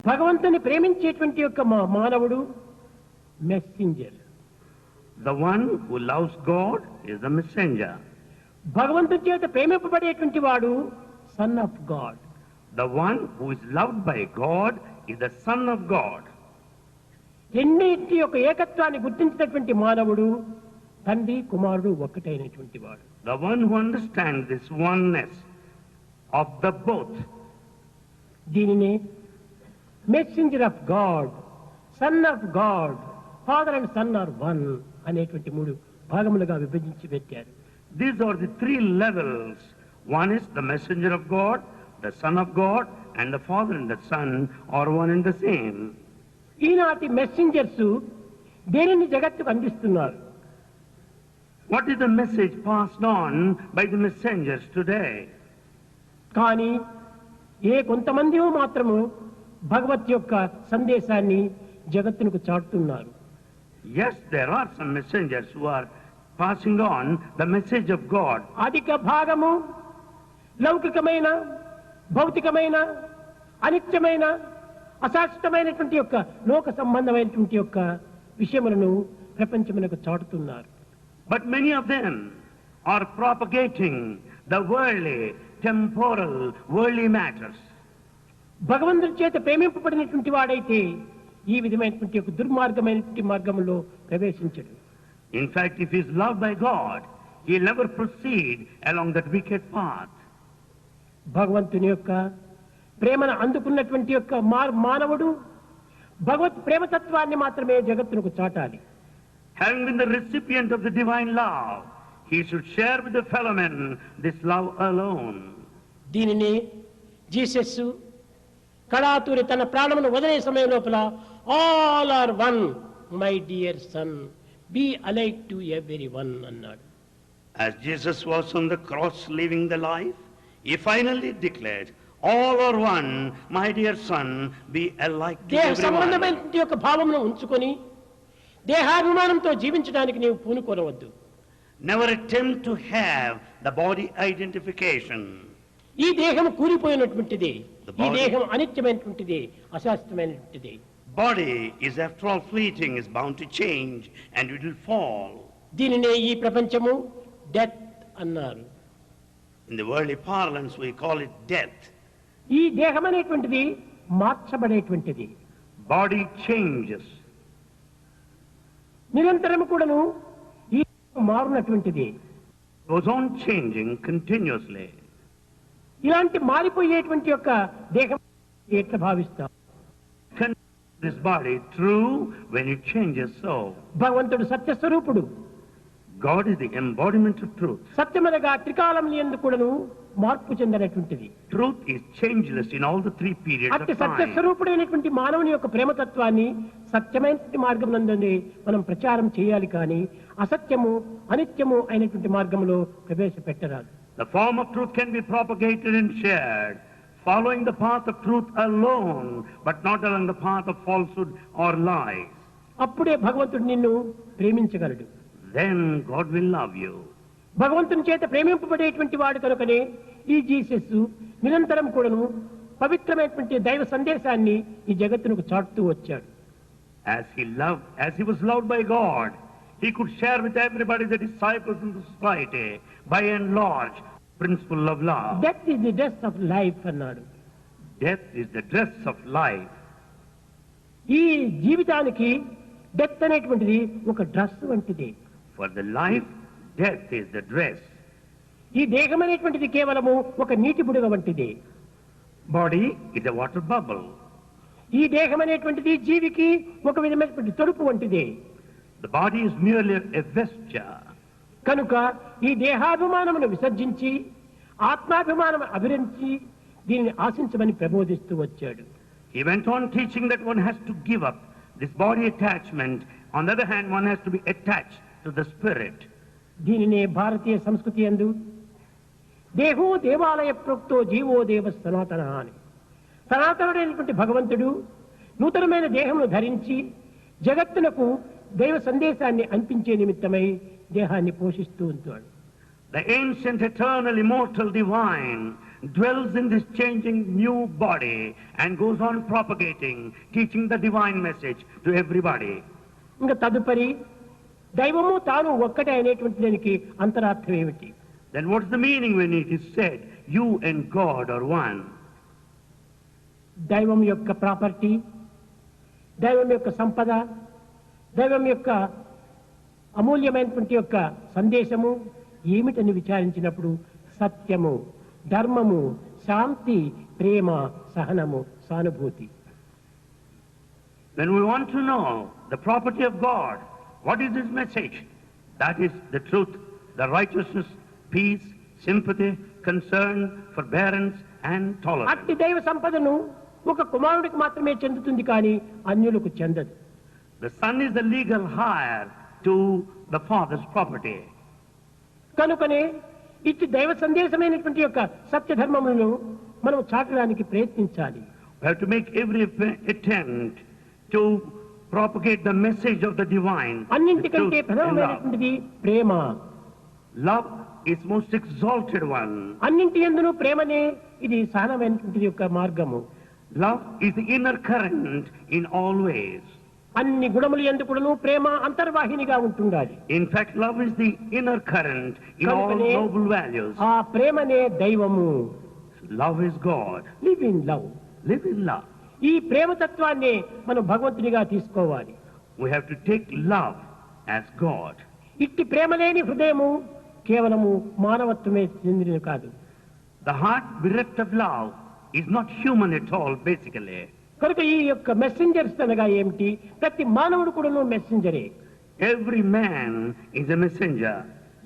భగవంతుని ప్రేమించేటువంటి యొక్క మానవుడు messenger. The one who loves God is the messenger. భగవంతుని చేత ప్రేమింపబడేటువంటి వాడు sun of God. The one who is loved by God is the son of God. రెండింటి యొక్క ఏకత్వాన్ని గుర్తించినటువంటి మానవుడు తండ్రి కుమారుడు ఒక్కటైనటువంటి వాడు. The one who understands this oneness of the both. దీనినే messenger of God, son of God, father and son are one అనేటువంటి మూడు భాగములుగా విభజించి పెట్టారు. These are the three levels. One is the messenger of God, the son of God, and the father and the son are one and the same. ఈనాటి messengers దేనిని జగత్తుకు అందిస్తున్నారు? What is the message passed on by the messengers today? కానీ కొంతమంది మాత్రము భగవత్ యొక్క సందేశాన్ని జగత్తునకు చాటుతున్నారు. Yes, there are some messengers who are passing on the message of God. అధిక భాగము లౌకికమైన, భౌతికమైన, అనిత్యమైన, అశాశ్వతమైనటువంటి యొక్క లోక సంబంధమైనటువంటి యొక్క విషయములను ప్రపంచమునకు చాటుతున్నారు. But many of them are propagating the worldly, temporal, worldly matters. భగవంతుని చేత ప్రేమింపబడినటువంటి వాడైతే ఈ విధమైనటువంటి ఒక దుర్మార్గమైనటువంటి మార్గంలో ప్రవేశించడు. In fact, if he is loved by God, he will never proceed along that wicked path. భగవంతుని యొక్క ప్రేమను అందుకున్నటువంటి యొక్క మానవుడు భగవత్ ప్రేమతత్వాన్ని మాత్రమే జగత్తునకు చాటాలి. Having been the recipient of the divine love, he should share with the fellow men this love alone. దీనిని Jesus కళాతూరి తన ప్రాణమును వదిలే సమయం లోపల all are one my dear son be alike to every one అన్నాడు. As Jesus was on the cross leaving the life, he finally declared, all are one, my dear son, be alike to దేహ everyone. సంబంధమైన యొక్క భావమును ఉంచుకొని దేహాభిమానంతో జీవించడానికి నీవు పూనుకోనవద్దు. Never attempt to have the body identification. ఈ దేహం కూలిపోయినటువంటిది, ఈ body- దేహం అనిత్యమైనటువంటిది, అశాశ్వతమైనటువంటిది. Body is after all fleeting, is bound to change and it will fall. దీనినే ఈ ప్రపంచము డెత్ అన్నారు. In the worldly parlance we call it death. ఈ దేహం అనేటువంటిది మార్చబడేటువంటిది. Body changes. నిరంతరం కూడాను ఈ మారునటువంటిది. Goes on changing continuously. ఇలాంటి మారిపోయేటువంటి యొక్క దేహం ఎట్లా భావిస్తాం? This body true when it changes so. భగవంతుడు సత్యస్వరూపుడు. God is the embodiment of truth. సత్యమనగా త్రికాలం యందు కూడాను మార్పు చెందనటువంటిది. Truth is changeless in all the three periods అట్టి of time. సత్యస్వరూపుడైనటువంటి మానవుని యొక్క ప్రేమతత్వాన్ని సత్యమైనటువంటి మార్గం నందు మనం ప్రచారం చేయాలి, కానీ అసత్యము అనిత్యము అయినటువంటి మార్గంలో ప్రవేశపెట్టరాదు. The form of truth can be propagated and shared, following the path of truth alone, but not along the path of falsehood or lies. అప్పుడే భగవంతుడు నిన్ను ప్రేమించగలడు. Then God will love you. భగవంతుని చేత ప్రేమింపబడేటువంటి వాడు కనుకనే ఈ జీసస్ నిరంతరం కూడాను పవిత్రమైనటువంటి దైవ సందేశాన్ని ఈ జగత్తునకు చాటుతూ వచ్చాడు. As he was loved by God, he could share with everybody, the disciples in the society, by and large, principle of love. Death is the dress of life అన్నాడు. Death is the dress of life. ఈ జీవితానికి death అనేటువంటిది ఒక dress వంటిది. For the life, death is the dress. ఈ దేహం అనేటువంటిది కేవలము ఒక నీటి బుడగ వంటిది. Body is a water bubble. ఈ దేహం అనేటువంటిది జీవికి ఒక విధమైనటువంటి తొడుపు వంటిది. The body is merely a vesture. కనుక ఈ దేహాభిమానమును విసర్జించి ఆత్మాభిమానం అభిరించి దీనిని ఆశించమని ప్రబోధిస్తూ వచ్చాడు. He went on teaching that one has to give up this body attachment. On the other hand, one has to be attached to the spirit. దీనినే భారతీయ సంస్కృతి యందు దేహో దేవాలయ ప్రోక్తో జీవో దేవ సనాతన అని, సనాతనుడైనటువంటి భగవంతుడు నూతనమైన దేహమును ధరించి జగత్తునకు దైవ సందేశాన్ని అందించే నిమిత్తమై దేహాన్ని పోషిస్తూ ఉంటాడు. The ancient, eternal, immortal, divine dwells in this changing new body and goes on propagating, teaching the divine message to everybody. ఇంకా తదుపరి దైవము తాను ఒక్కటే అనేటువంటి దానికి అంతరార్థం ఏమిటి? Then what's the meaning when it is said, you and God are one? దైవం యొక్క ప్రాపర్టీ, దైవం యొక్క సంపద, దైవం యొక్క అమూల్యమైనటువంటి యొక్క సందేశము ఏమిటని విచారించినప్పుడు సత్యము, ధర్మము, శాంతి, ప్రేమ, సహనము, సానుభూతి. When we want to know the property of God, what is His message? That is the truth, the righteousness, peace, sympathy, concern, forbearance and tolerance. అట్టి దైవ సంపదను ఒక కుమారుడికి మాత్రమే చెందుతుంది కానీ అన్యులకు చెందదు. The son is the legal heir to the father's property. కనుకనే ఇట్టి దైవ సందేశమైనటువంటి యొక్క సత్య ధర్మములను మనం చాటడానికి ప్రయత్నించాలి. We have to make every attempt to propagate the message of the divine. అన్నింటికంటే ప్రధానమైనటువంటిది ప్రేమ. Love is most exalted one. అన్నింటి యందును ప్రేమనే ఇది సహనమైనటువంటి యొక్క మార్గము. Love is the inner current in all ways. అన్ని గుణములు యందు కూడాను ప్రేమ అంతర్వాహినిగా ఉంటుండాలి. In fact, love is the inner current in all noble values. ఆ ప్రేమనే దైవము. Love is God. Live in love. Live in love. ఈ ప్రేమ తత్వాన్ని మనం భగవంతునిగా తీసుకోవాలి. We have to take love as God. ఇట్టి ప్రేమ లేని హృదయము కేవలము మానవత్వమే చెందినది కాదు. The heart bereft of love is not human at all, basically. కనుక ఈ యొక్క మెసెంజర్స్ అనగా ఏమిటి? ప్రతి మానవుడు కూడాను మెసెంజరే. Every man is a messenger.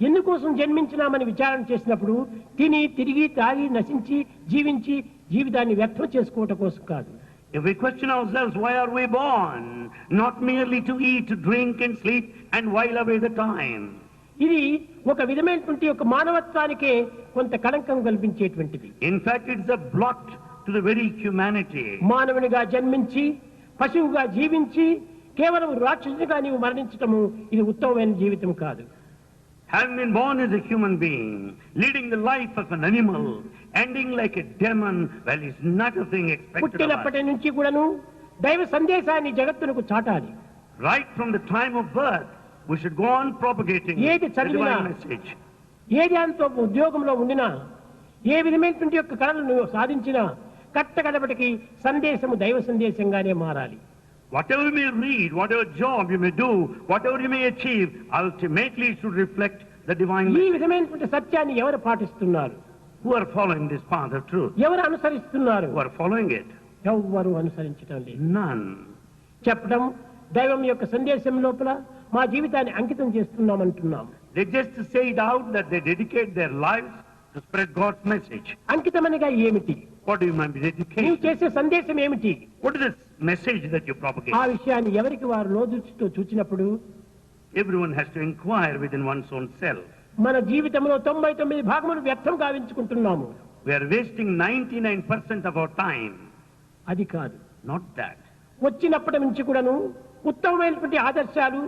ఎందుకోసం జన్మించినామని విచారణ చేసినప్పుడు తిని తిరిగి తాగి నశించి జీవించి జీవితాన్ని వ్యర్థం చేసుకోవటం కోసం కాదు. If we question ourselves, why are we born? Not merely to eat, drink and sleep and while away the time. ఇది ఒక విధమైనటువంటి ఒక మానవత్వానికే కొంత కళంకం కల్పించేటువంటిది. In fact, it's a blot to the very humanity. మానవునిగా జన్మించి పశువుగా జీవించి కేవలం రాక్షసునిగా నీవు మరణించటము ఇది ఉత్తమమైన జీవితం కాదు. Having been born as a human being, leading the life of an animal, ending like a demon, well, is not a thing expected of us. పుట్టినప్పటి నుంచి కూడాను దైవ సందేశాన్ని జగత్తునకు చాటాలి. Right from the time of birth, we should go on propagating ఏది the చదివినా, divine message. ఏ దాంతో ఉద్యోగంలో ఉండినా, ఏ విధమైనటువంటి యొక్క కళలను సాధించినా కట్టకడపటికి సందేశము దైవ సందేశంగానే మారాలి. Whatever you may read, whatever job you may do, whatever you may achieve, ultimately it should reflect the divine ఈ message. విధమైనటువంటి సత్యాన్ని ఎవరు పాటిస్తున్నారు? Who are following this path of truth? ఎవరు అనుసరిస్తున్నారు? Who are following it? ఎవ్వరు అనుసరించడం లేదు. None. చెప్పడం దైవం యొక్క సందేశం లోపల మా జీవితాన్ని అంకితం చేస్తున్నామంటున్నాం. They just say it out that they dedicate their lives to spread God's message. అంకితమనగా ఏమిటి? What do you mean by నీవు dedication? చేసే సందేశం ఏమిటి? What is this message that you propagate? ఆ విషయాన్ని ఎవరికి వారు లోదృష్టితో చూచినప్పుడు Everyone has to inquire within one's own self. మన జీవితంలో 99 భాగములు వ్యర్థం గావించుకుంటున్నాము. We are wasting 99% of our time. అది కాదు. Not that. వచ్చినప్పటి నుంచి కూడాను ఉత్తమమైనటువంటి ఆదర్శాలు,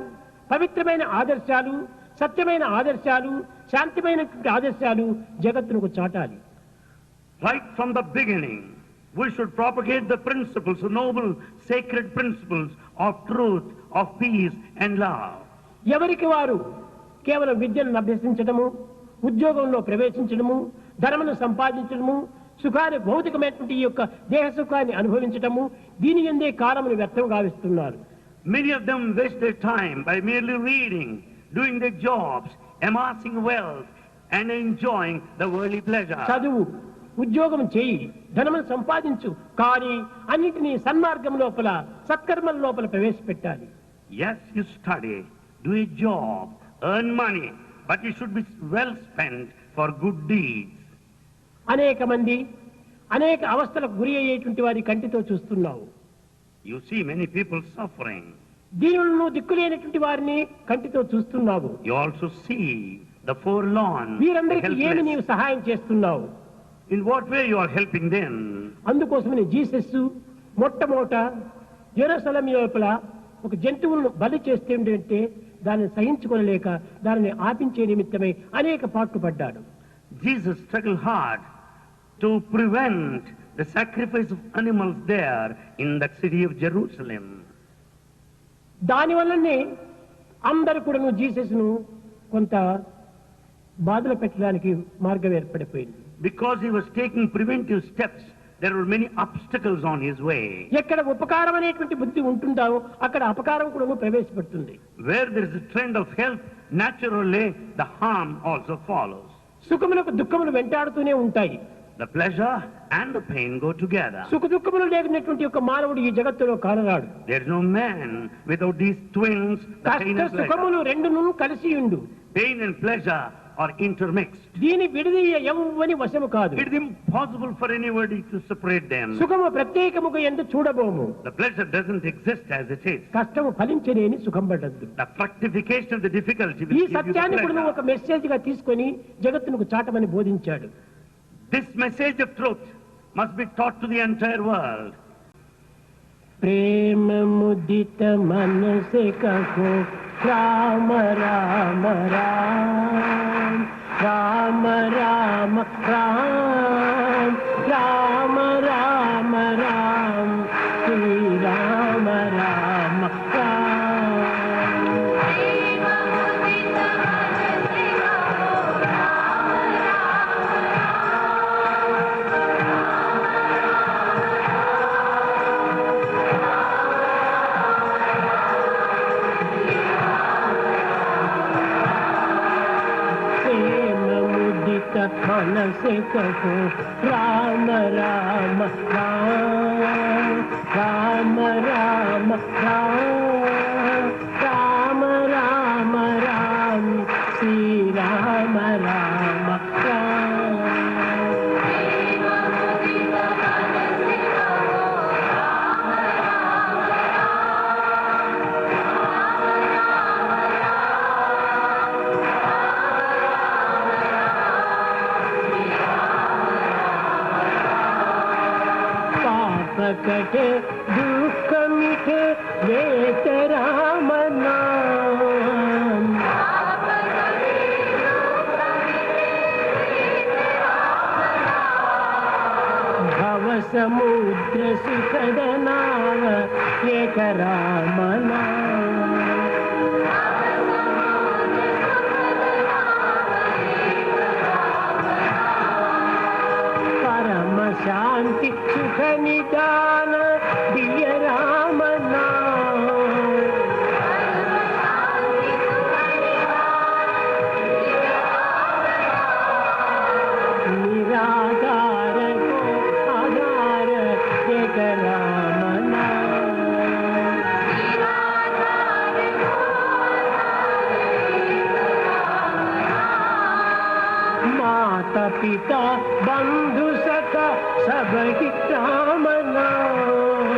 పవిత్రమైన ఆదర్శాలు, సత్యమైన ఆదర్శాలు, శాంతిమైనటువంటి ఆదర్శాలు జగత్తునకు చాటాలి. Right from the beginning, we should propagate the principles, the noble, sacred principles of truth, of peace and love. ఎవరికి వారు కేవలం విద్యను అభ్యసించడము, ఉద్యోగంలో ప్రవేశించడము, ధనమును సంపాదించడము, సుఖాన్ని భౌతికమైనటువంటి ఈ యొక్క దేహ సుఖాన్ని అనుభవించడము, దీని ఎందే కాలమును వ్యర్థం గావిస్తున్నారు. Many of them waste their time by merely reading, doing their jobs, amassing wealth and enjoying the worldly pleasure. చదువు, ఉద్యోగం చేయి, ధనమును సంపాదించు, కానీ అన్నింటినీ సన్మార్గం లోపల సత్కర్మల లోపల ప్రవేశపెట్టాలి. Yes, you study, do a job, earn money, but it should be well spent for good deeds. అనేక మంది అనేక అవస్థలకు గురి అయ్యేటువంటి వారి కంటితో చూస్తున్నావు. You see many people suffering. దీనులను దిక్కులేనటువంటి వారిని కంటితో చూస్తున్నావు. You also see the forlorn, the వీరందరికీ ఏమి helpless. నీవు సహాయం చేస్తున్నావు? In what way you are helping them? అందుకోసమని జీసస్ మొట్టమొదట జెరూసలేం లోపల ఒక జంతువులను బలి చేస్తుంటే దానిని సహించుకోలేక దానిని ఆపించే నిమిత్తమై అనేక పాటుపడ్డాడు. Jesus struggled hard to prevent the sacrifice of animals there in that city of Jerusalem. దానివల్లనే అందరు కూడా జీసస్ను కొంత బాధలు పెట్టడానికి మార్గం ఏర్పడిపోయింది. Because he was taking preventive steps, there were many obstacles on his way. ఎక్కడ ఉపకారం అనేటువంటి బుద్ధి ఉంటుందో అక్కడ అపకారం కూడా ప్రవేశపెడుతుంది. Where there is a trend of help, naturally the harm also follows. సుఖములకు దుఃఖములు వెంటాడుతూనే ఉంటాయి. The pleasure and the pain go together. సుఖ దుఃఖములు లేనటువంటి ఒక మానవుడు ఈ జగత్తులో కానరాడు. There is no man without these twins, the pain and సుఖములు pleasure. రెండును కలిసి ఉండు. Pain and pleasure are intermixed. దీని విడదీయ ఎవ్వని వశము కాదు. It is impossible for anybody to separate them. సుఖము ప్రత్యేకముగా ఎందు చూడబోము. The pleasure doesn't exist as it is. కష్టము ఫలించలేని సుఖం పడద్దు. The fructification of the difficulty will ఈ give you the సత్యాన్ని కూడా pleasure. ఒక మెసేజ్ గా తీసుకొని జగత్తునకు చాటమని బోధించాడు. This message of truth must be taught to the entire world. प्रेम मुदित मन से कहो राम राम राम राम राम राम राम राम राम श्री राम राम राम. मन से कहो राम राम राम राम राम राम राम राम राम श्री राम राम राम. कटे दुख मिटे वेत राम नाम. भव समुद्र सुखद नाव एक राम नाम. परम शांति सुख निदान दिव्य राम नाम. निराधार को आधार एक राम नाम. माता पिता बंधु सखा सब ही राम नाम.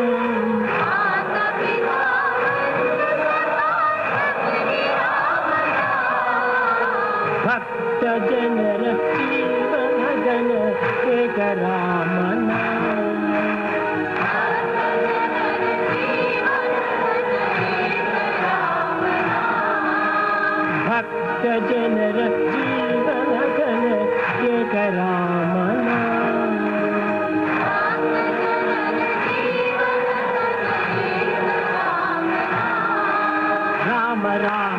भक्त जनर जीवन गण एक राम नाम. भक्त जनर जीवन गण एक राम नाम. राम राम